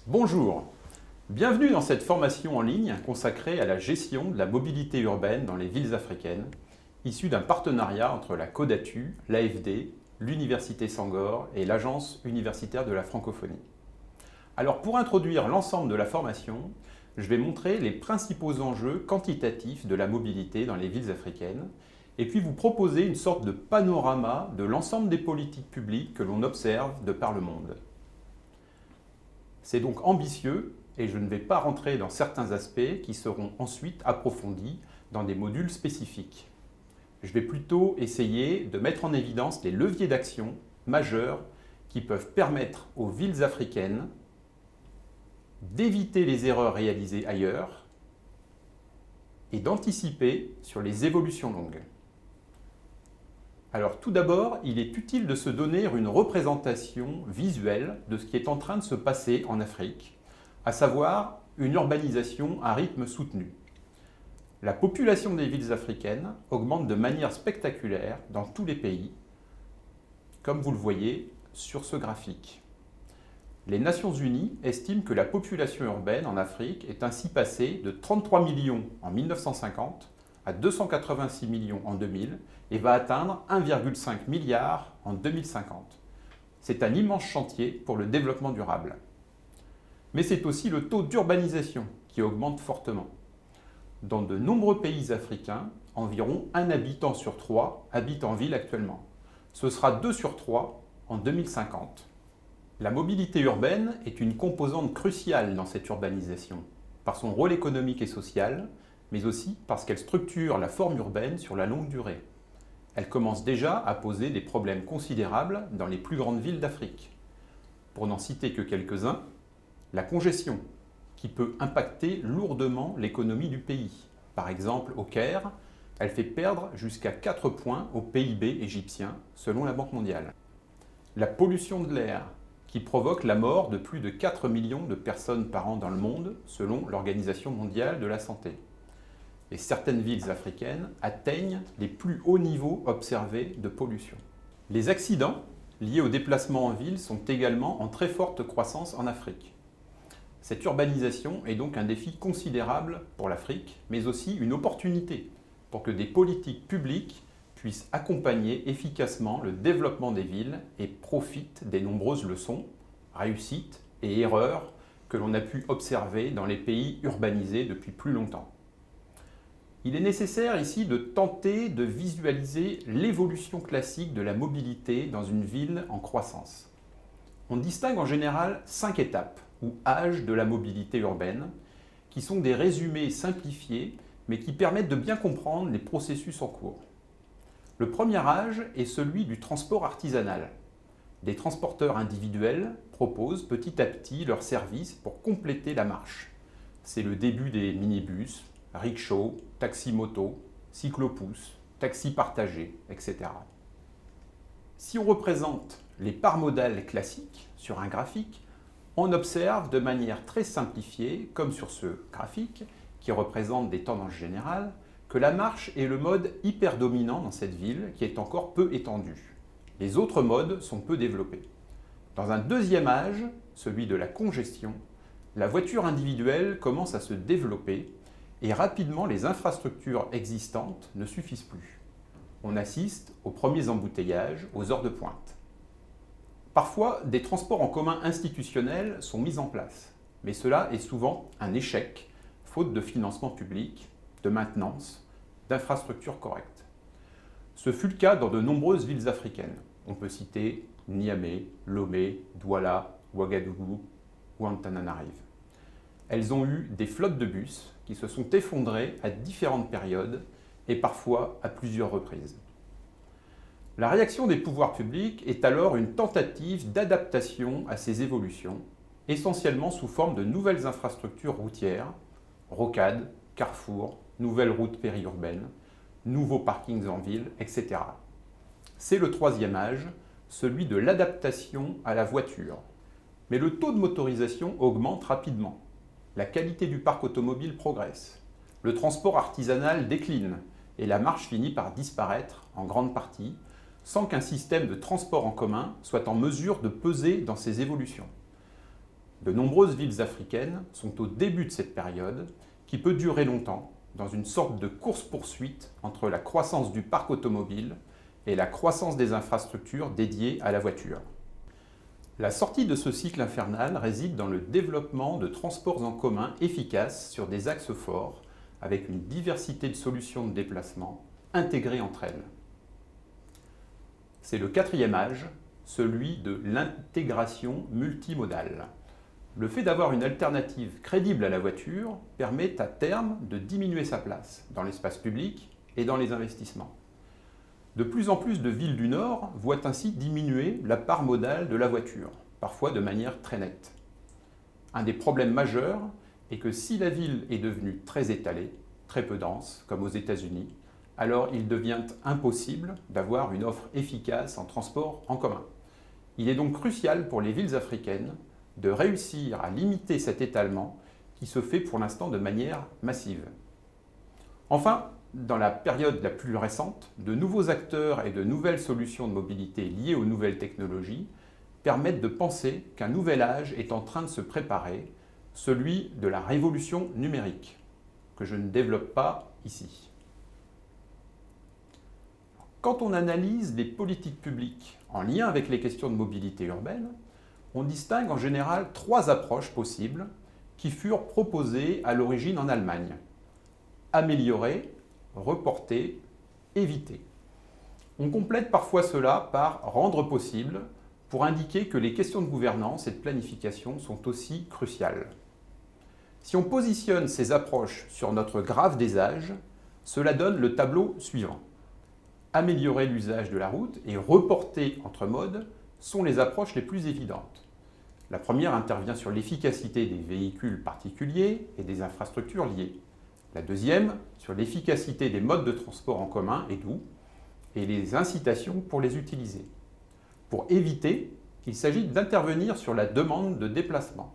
Bonjour, bienvenue dans cette formation en ligne consacrée à la gestion de la mobilité urbaine dans les villes africaines, issue d'un partenariat entre la CODATU, l'AFD, l'Université Sangor et l'Agence universitaire de la francophonie. Alors pour introduire l'ensemble de la formation, je vais montrer les principaux enjeux quantitatifs de la mobilité dans les villes africaines et puis vous proposer une sorte de panorama de l'ensemble des politiques publiques que l'on observe de par le monde. C'est donc ambitieux et je ne vais pas rentrer dans certains aspects qui seront ensuite approfondis dans des modules spécifiques. Je vais plutôt essayer de mettre en évidence les leviers d'action majeurs qui peuvent permettre aux villes africaines d'éviter les erreurs réalisées ailleurs et d'anticiper sur les évolutions longues. Alors tout d'abord, il est utile de se donner une représentation visuelle de ce qui est en train de se passer en Afrique, à savoir une urbanisation à rythme soutenu. La population des villes africaines augmente de manière spectaculaire dans tous les pays, comme vous le voyez sur ce graphique. Les Nations Unies estiment que la population urbaine en Afrique est ainsi passée de 33 millions en 1950 à 286 millions en 2000 et va atteindre 1,5 milliard en 2050. C'est un immense chantier pour le développement durable. Mais c'est aussi le taux d'urbanisation qui augmente fortement. Dans de nombreux pays africains, environ 1 habitant sur 3 habite en ville actuellement. Ce sera 2 sur 3 en 2050. La mobilité urbaine est une composante cruciale dans cette urbanisation, par son rôle économique et social, mais aussi parce qu'elle structure la forme urbaine sur la longue durée. Elle commence déjà à poser des problèmes considérables dans les plus grandes villes d'Afrique. Pour n'en citer que quelques-uns, la congestion, qui peut impacter lourdement l'économie du pays. Par exemple, au Caire, elle fait perdre jusqu'à 4 points au PIB égyptien, selon la Banque mondiale. La pollution de l'air, qui provoque la mort de plus de 4 millions de personnes par an dans le monde, selon l'Organisation mondiale de la santé. Et certaines villes africaines atteignent les plus hauts niveaux observés de pollution. Les accidents liés au déplacement en ville sont également en très forte croissance en Afrique. Cette urbanisation est donc un défi considérable pour l'Afrique, mais aussi une opportunité pour que des politiques publiques puissent accompagner efficacement le développement des villes et profitent des nombreuses leçons, réussites et erreurs que l'on a pu observer dans les pays urbanisés depuis plus longtemps. Il est nécessaire ici de tenter de visualiser l'évolution classique de la mobilité dans une ville en croissance. On distingue en général 5 étapes ou âges de la mobilité urbaine, qui sont des résumés simplifiés, mais qui permettent de bien comprendre les processus en cours. Le premier âge est celui du transport artisanal. Des transporteurs individuels proposent petit à petit leurs services pour compléter la marche. C'est le début des minibus, rickshaws, taxi-moto, cyclopousse, taxis partagés, etc. Si on représente les parts modales classiques sur un graphique, on observe de manière très simplifiée, comme sur ce graphique, qui représente des tendances générales, que la marche est le mode hyper dominant dans cette ville qui est encore peu étendue. Les autres modes sont peu développés. Dans un deuxième âge, celui de la congestion, la voiture individuelle commence à se développer et rapidement les infrastructures existantes ne suffisent plus. On assiste aux premiers embouteillages aux heures de pointe. Parfois, des transports en commun institutionnels sont mis en place, mais cela est souvent un échec, faute de financement public, de maintenance, d'infrastructures correctes. Ce fut le cas dans de nombreuses villes africaines. On peut citer Niamey, Lomé, Douala, Ouagadougou ou Antananarive. Elles ont eu des flottes de bus qui se sont effondrées à différentes périodes et parfois à plusieurs reprises. La réaction des pouvoirs publics est alors une tentative d'adaptation à ces évolutions, essentiellement sous forme de nouvelles infrastructures routières, rocades, carrefours, nouvelles routes périurbaines, nouveaux parkings en ville, etc. C'est le troisième âge, celui de l'adaptation à la voiture. Mais le taux de motorisation augmente rapidement. La qualité du parc automobile progresse. Le transport artisanal décline et la marche finit par disparaître en grande partie, sans qu'un système de transport en commun soit en mesure de peser dans ces évolutions. De nombreuses villes africaines sont au début de cette période qui peut durer longtemps, dans une sorte de course-poursuite entre la croissance du parc automobile et la croissance des infrastructures dédiées à la voiture. La sortie de ce cycle infernal réside dans le développement de transports en commun efficaces sur des axes forts, avec une diversité de solutions de déplacement intégrées entre elles. C'est le quatrième âge, celui de l'intégration multimodale. Le fait d'avoir une alternative crédible à la voiture permet à terme de diminuer sa place dans l'espace public et dans les investissements. De plus en plus de villes du Nord voient ainsi diminuer la part modale de la voiture, parfois de manière très nette. Un des problèmes majeurs est que si la ville est devenue très étalée, très peu dense, comme aux États-Unis, alors il devient impossible d'avoir une offre efficace en transport en commun. Il est donc crucial pour les villes africaines de réussir à limiter cet étalement qui se fait pour l'instant de manière massive. Enfin, dans la période la plus récente, de nouveaux acteurs et de nouvelles solutions de mobilité liées aux nouvelles technologies permettent de penser qu'un nouvel âge est en train de se préparer, celui de la révolution numérique, que je ne développe pas ici. Quand on analyse les politiques publiques en lien avec les questions de mobilité urbaine, on distingue en général trois approches possibles qui furent proposées à l'origine en Allemagne. Améliorer, reporter, éviter. On complète parfois cela par rendre possible pour indiquer que les questions de gouvernance et de planification sont aussi cruciales. Si on positionne ces approches sur notre graphe des âges, cela donne le tableau suivant. Améliorer l'usage de la route et reporter entre modes sont les approches les plus évidentes. La première intervient sur l'efficacité des véhicules particuliers et des infrastructures liées. La deuxième, sur l'efficacité des modes de transport en commun et doux, et les incitations pour les utiliser. Pour éviter, il s'agit d'intervenir sur la demande de déplacement,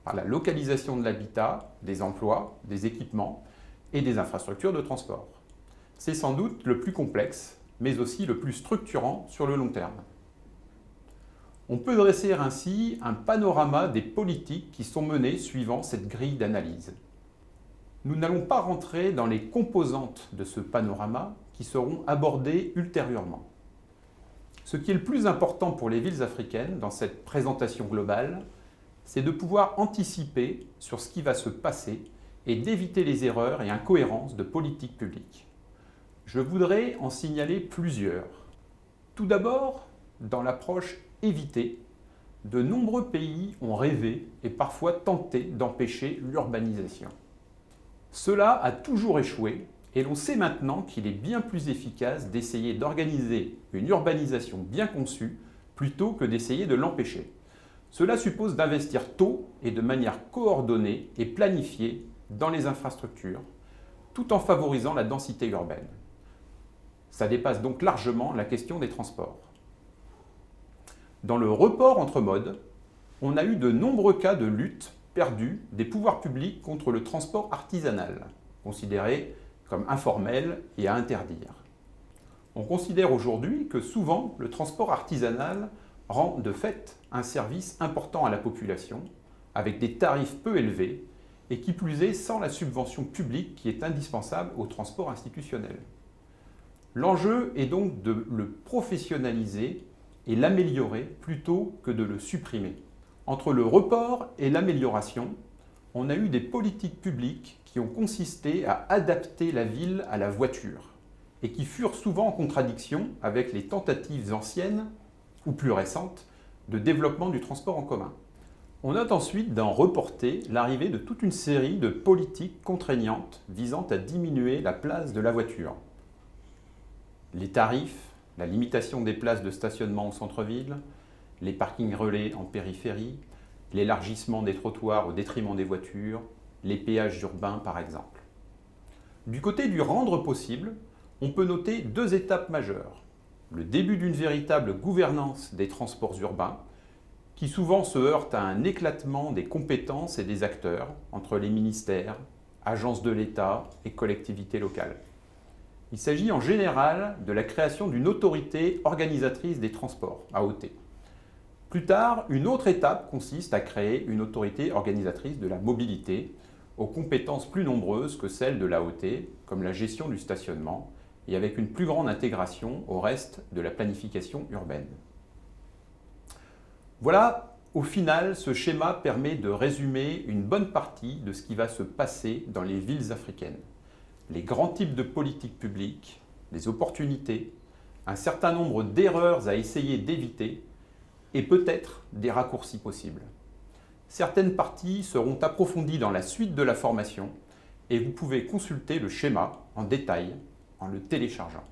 par la localisation de l'habitat, des emplois, des équipements et des infrastructures de transport. C'est sans doute le plus complexe, mais aussi le plus structurant sur le long terme. On peut dresser ainsi un panorama des politiques qui sont menées suivant cette grille d'analyse. Nous n'allons pas rentrer dans les composantes de ce panorama qui seront abordées ultérieurement. Ce qui est le plus important pour les villes africaines dans cette présentation globale, c'est de pouvoir anticiper sur ce qui va se passer et d'éviter les erreurs et incohérences de politique publique. Je voudrais en signaler plusieurs. Tout d'abord, dans l'approche éviter, de nombreux pays ont rêvé et parfois tenté d'empêcher l'urbanisation. Cela a toujours échoué et l'on sait maintenant qu'il est bien plus efficace d'essayer d'organiser une urbanisation bien conçue plutôt que d'essayer de l'empêcher. Cela suppose d'investir tôt et de manière coordonnée et planifiée dans les infrastructures, tout en favorisant la densité urbaine. Ça dépasse donc largement la question des transports. Dans le report entre modes, on a eu de nombreux cas de lutte perdue des pouvoirs publics contre le transport artisanal, considéré comme informel et à interdire. On considère aujourd'hui que souvent le transport artisanal rend de fait un service important à la population, avec des tarifs peu élevés, et qui plus est sans la subvention publique qui est indispensable au transport institutionnel. L'enjeu est donc de le professionnaliser et l'améliorer plutôt que de le supprimer. Entre le report et l'amélioration, on a eu des politiques publiques qui ont consisté à adapter la ville à la voiture et qui furent souvent en contradiction avec les tentatives anciennes ou plus récentes de développement du transport en commun. On note ensuite d'en reporter l'arrivée de toute une série de politiques contraignantes visant à diminuer la place de la voiture. Les tarifs, la limitation des places de stationnement au centre-ville, les parkings relais en périphérie, l'élargissement des trottoirs au détriment des voitures, les péages urbains par exemple. Du côté du rendre possible, on peut noter deux étapes majeures. Le début d'une véritable gouvernance des transports urbains, qui souvent se heurte à un éclatement des compétences et des acteurs entre les ministères, agences de l'État et collectivités locales. Il s'agit en général de la création d'une autorité organisatrice des transports, AOT. Plus tard, une autre étape consiste à créer une autorité organisatrice de la mobilité, aux compétences plus nombreuses que celles de l'AOT, comme la gestion du stationnement, et avec une plus grande intégration au reste de la planification urbaine. Voilà, au final, ce schéma permet de résumer une bonne partie de ce qui va se passer dans les villes africaines. Les grands types de politiques publiques, les opportunités, un certain nombre d'erreurs à essayer d'éviter, et peut-être des raccourcis possibles. Certaines parties seront approfondies dans la suite de la formation et vous pouvez consulter le schéma en détail en le téléchargeant.